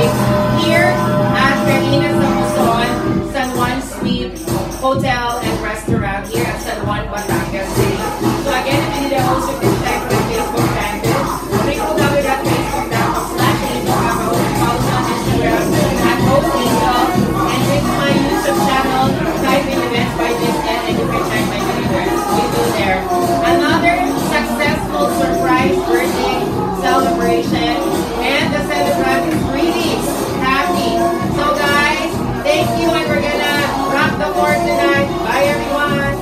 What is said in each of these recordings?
celebrate here at Reina sa Luzon, San Juan Suite Hotel and Restaurant here at San Juan, Batangas City. So again, if you need a host of this type of Facebook fan page, www.facebook.com/Angel. Follow me on Instagram at HostAngel, and check my YouTube channel, type in events by this and you can check my videos. We do there. Another successful surprise birthday celebration, and the celebrant is really happy. So guys, thank you, and we're gonna rock the floor tonight. Bye everyone!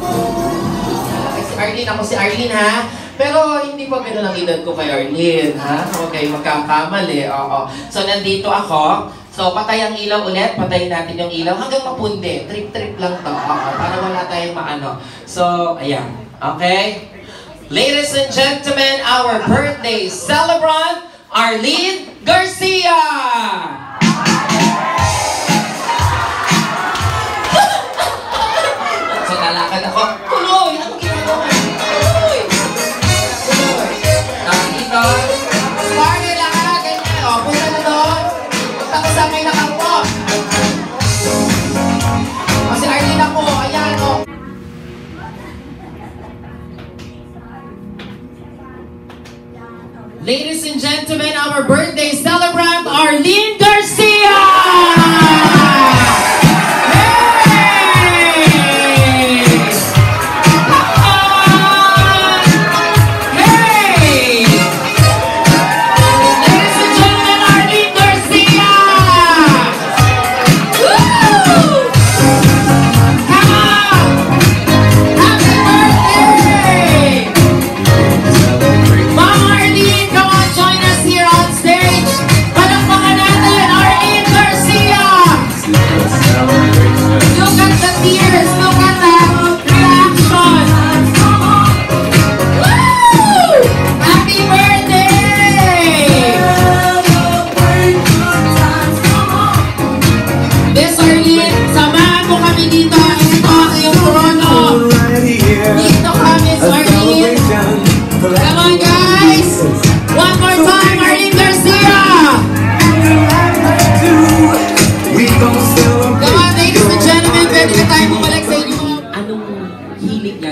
Si Arlene, ako si Arlene ha. Pero hindi pa ganun ang edad ko kay Arlene ha. Okay, magkakamali. Oo. So nandito ako. So patay ang ilaw ulit. Patayin natin yung ilaw hanggang mapundi. Trip-trip lang to. Oo, para wala tayong maano. So, ayan. Okay? Ladies and gentlemen, our birthday celebrant, Arlene Garcia! So, nalakad ako. Tuloy! Ano ginagawa? Tuloy! Tuloy! Nakikita? Party lang ka! Ganyan. O, punta na doon. Punta ko sa may nakangko. O, si Arlene ako. Ayan, o. Ladies and gentlemen, our birthday celebrant, Arlene Garcia!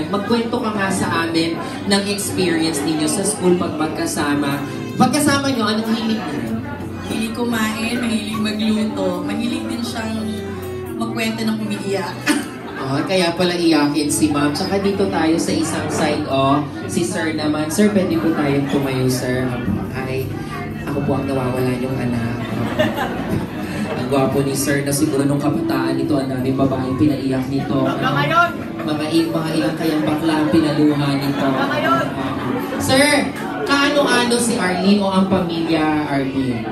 Magkwento ka nga sa amin ng experience ninyo sa school pag magkasama. Pagkasama nyo, anong hilig niyo? Mahilig kumain, mahilig magluto, mahilig din siyang magkwento ng umiiyak. Oh, kaya pala iyakin si ma'am. Tsaka dito tayo sa isang side, si sir naman. Sir, pwede po tayong tumayo, sir. Ay, ako po ang nawawala yung anak. Ang gwapo ni sir na siguro nung kabataan nito, ang daming babaeng pinaiyak nito. Mga ilang kayang bakla ang pinaluha nito. Sir, kaano-ano si Arlene o ang pamilya Arlene?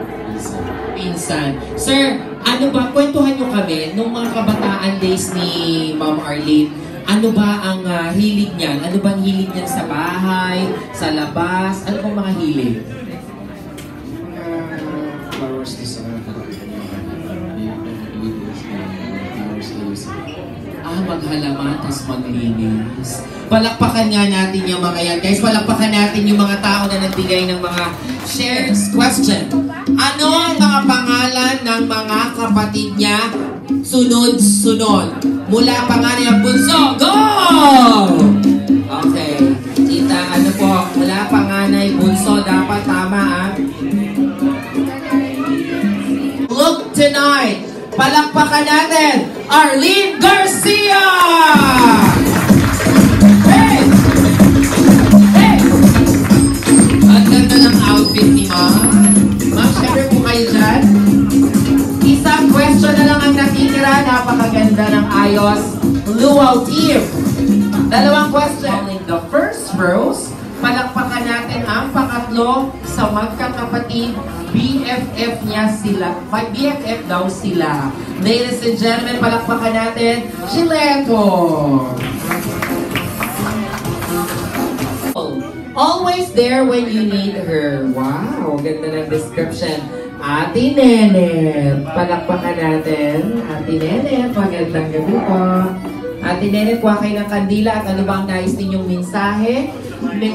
Pinsan. Sir, ano ba, kwentuhan nyo kami, nung mga kabataan days ni Ma'am Arlene, ano ba ang hilig niyan? Ano bang hilig niyan sa bahay, sa labas? Ano bang mga hilig? Flowers to sa Maghalaman, tas maglinis. Palakpakan nga natin yung mga yan. Guys, palakpakan natin yung mga tao na nagbigay ng mga shares. Question. Ano ang mga pangalan ng mga kapatid niya sunod-sunod? Mula pangalan ng bunso. Go! Okay. Tita, ano po? Mula panganay, bunso. Dapat tama, ah. Look tonight. Palakpakan natin, Arlene Garcia! Hey! Hey! Ang ganda ng outfit ni Ma'am. Ma'am, syempre po kayo dyan. Isang question na lang ang natitira. Napakaganda ng ayos. Luau team. Dalawang question. In the first rows, palakpakan natin ang pangatlo sa magkakapatid. BFF niya sila. May BFF daw sila. Ladies and gentlemen, palakpakan natin, Chileto. Always there when you need her. Wow, ganda ng description. Ate Nene. Palakpakan natin. Ate Nene, magandang gabi po. Ate Nene, kuha kayo ng kandila at ano bang nais ninyong mensahe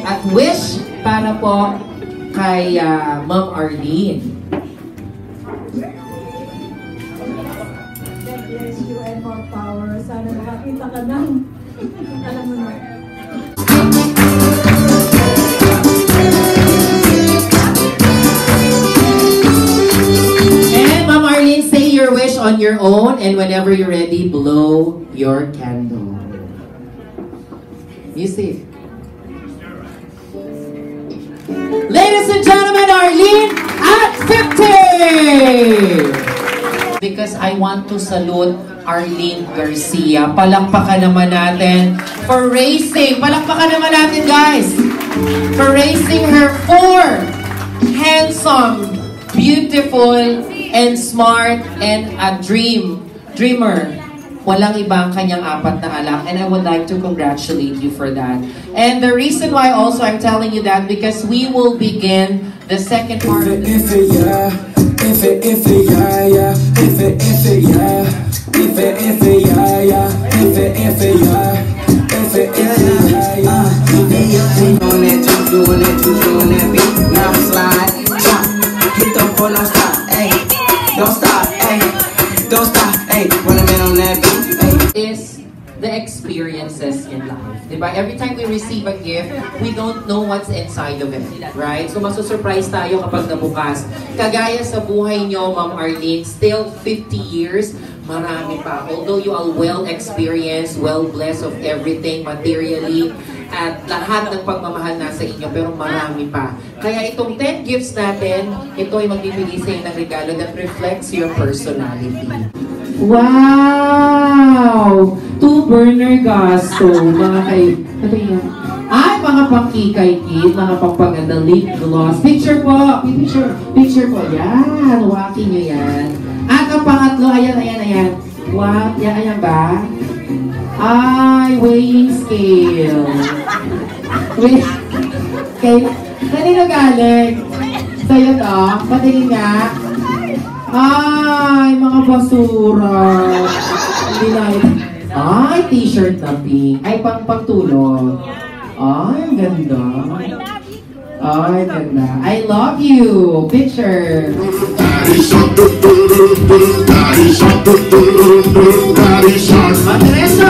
at wish para po kay Ma'am Arlene. sana makakita ka ng alam mo na. And Ma'am Arlene, say your wish on your own, and whenever you're ready, blow your candle. Music. Ladies and gentlemen, Arlene at 50! Because I want to salute Arlene Garcia. Palakpakan naman natin for racing. Palakpakan naman natin, guys. For racing her 4 handsome, beautiful, and smart, and a dreamer. Walang ibang kanyang 4 na anak, and I would like to congratulate you for that. And the reason why also I'm telling you that, because we will begin the second part of the is the experiences in life. Diba? Every time we receive a gift, we don't know what's inside of it. Right? So masusurprise tayo kapag nabukas. Kagaya sa buhay nyo, Ma'am Arlene, still 50 years, marami pa. Although you are well experienced, well blessed of everything materially, at lahat ng pagmamahal nasa inyo, pero marami pa. Kaya itong 10 gifts natin, ito ay magbibigay sa inyo ng regalo that reflects your personality. Wow! 2-burner gas stove, mga ano yan? Ay, mga pangkikay-kit, mga pangpaganda lip gloss. Picture po! Picture po. Yan, waki nyo yan. At ang pangatlo, ayan. What? Ayan ba? Ay, weighing scale. Kanino galing? Sa'yo to? Patingin nga. Ay, mga basura. Ay, t-shirt na pink. Ay, pangtulog. Ay, ang ganda. Ay, ganda. I love you. Picture. Matreso!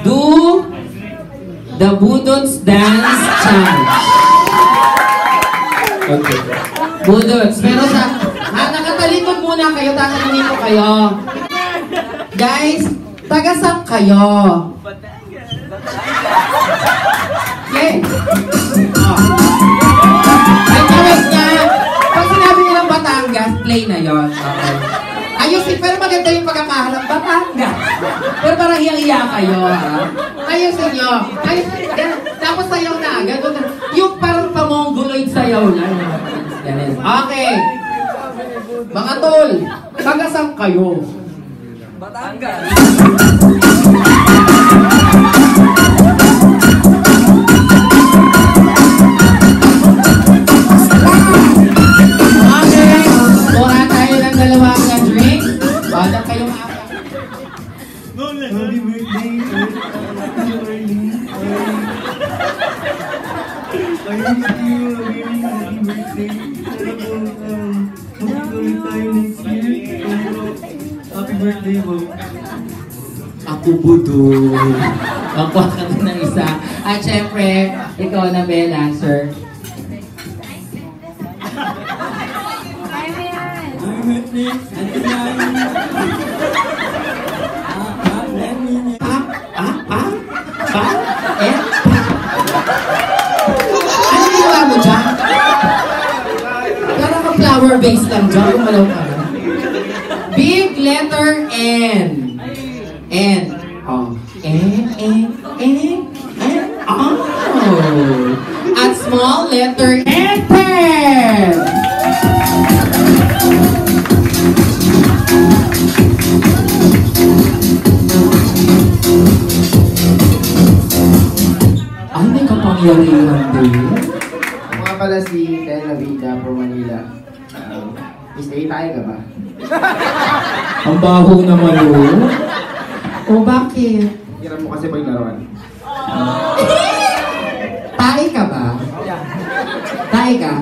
Do the Budots Dance Challenge. Okay. Budots. Pero nakatalikod muna kayo. Tatanungin ko kayo. Guys, taga-saan kayo? Okay. Ay, tawag nga. Pag sinabi nilang Batangas, play na yon. Okay. Ayusin, pero maganda yung pagkakaharap. Batangas. Pero parang hiyang-hiya kayo, ha? Ayusin nyo. Tapos sayaw na. Ganun na. Yung parang pamongoloid sayaw na. Okay. Mga tol, taga-saan kayo? Batangas. Okay. Kuha tayo ng dalawang na drink. Badak kayong apat. Happy birthday. Happy birthday mo. Ako budo. Ako ka ng isa. At syempre, ikaw na bell answer. Ano ginawa mo dyan? Parang ka flower base lang dyan. Kumalaw ka na. Big letter N. N. Oh. N. Oh. At small letter Enter. Ay, may kapangyarihan din. Ako nga pala si Tel Navida from Manila. Stay tayo ka ba? Ang baho naman yun. O bakit? Hirap mo kasi paglaruan. Tayo ka.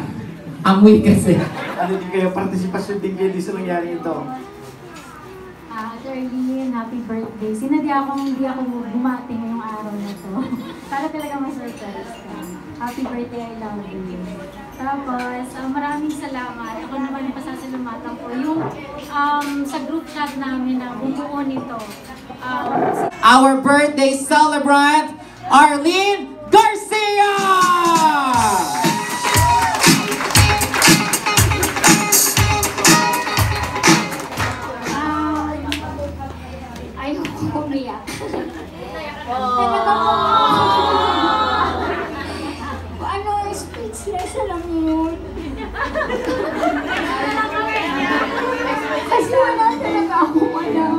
Amoy kasi. Ano din kayo, partisipasyon din kayo sa nangyari ito. Arlene, happy birthday. Sinadya akong hindi ako bumati ngayong araw na to. Para talaga ma-surprise ka. Happy birthday, I love you. Tapos, maraming salamat. Ako naman pasasalamatan ko yung sa group chat namin na bumuo nito. Our birthday celebrant, Arlene Garcia! Ayoko umiyak. Ano, speechless, alam mo yun. Kasi wala talaga akong alam.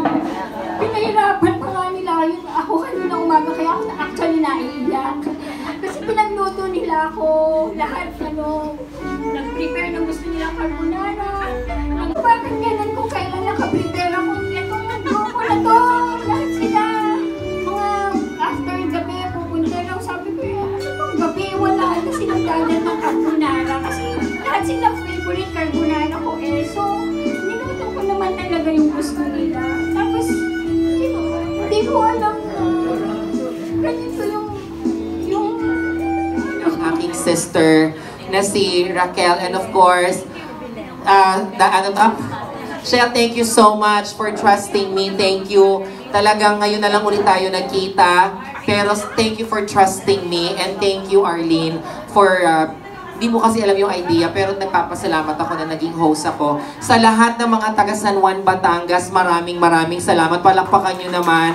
Pinahirapan pa nga nila yun. Ako kanina umaga, kaya ako actually naiiyak. Kasi pinagluto nila ako. Lahat, nag-prepare ng gusto nila carbonara. Bakit ganun kung kailan nakaprepare ako? Itong grupo na to, lahat sila. Mga after gabi, pupunta lang. Sabi ko, ano bang gabi? Wala na silang dalan ng carbonara. Kasi lahat sila favorite carbonara ko eh. So, niluto ko naman talaga yung gusto nila. Tapos, hindi ko alam na ganito yung Aking sister na si Raquel, and of course, Shell, thank you so much for trusting me. Thank you. Talagang ngayon na lang ulit tayo nagkita. Pero thank you for trusting me. And thank you, Arlene, for di mo kasi alam yung idea, pero nagpapasalamat ako na naging host ako. Sa lahat ng mga taga San Juan, Batangas, maraming salamat. Palakpakan nyo naman.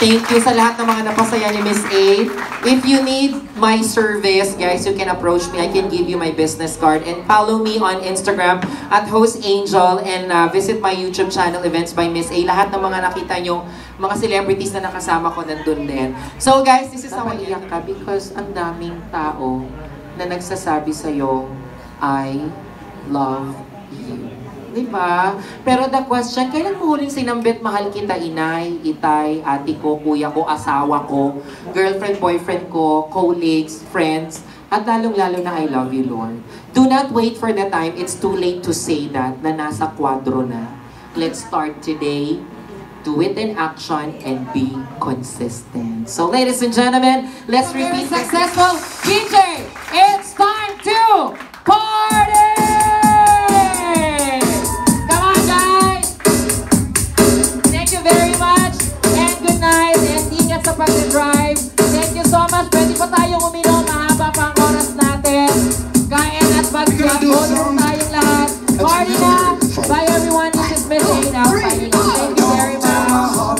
Thank you sa lahat ng mga napasaya ni Miss A. If you need my service, guys, you can approach me. I can give you my business card. And follow me on Instagram at Host Angel, and visit my YouTube channel, Events by Miss A. Lahat ng mga nakita nyo, mga celebrities na nakasama ko nandun din. So guys, this is how I iyak ka because ang daming tao na nagsasabi sa'yo, I love you. Diba? Pero the question, kailan mo huling sinambit mahal kita, inay, itay, ate ko, kuya ko, asawa ko, girlfriend, boyfriend ko, colleagues, friends, at lalong-lalo na I love you, Lord. Do not wait for the time it's too late to say that na nasa kwadro na. Let's start today. Do it in action and be consistent. So ladies and gentlemen, let's repeat successful DJ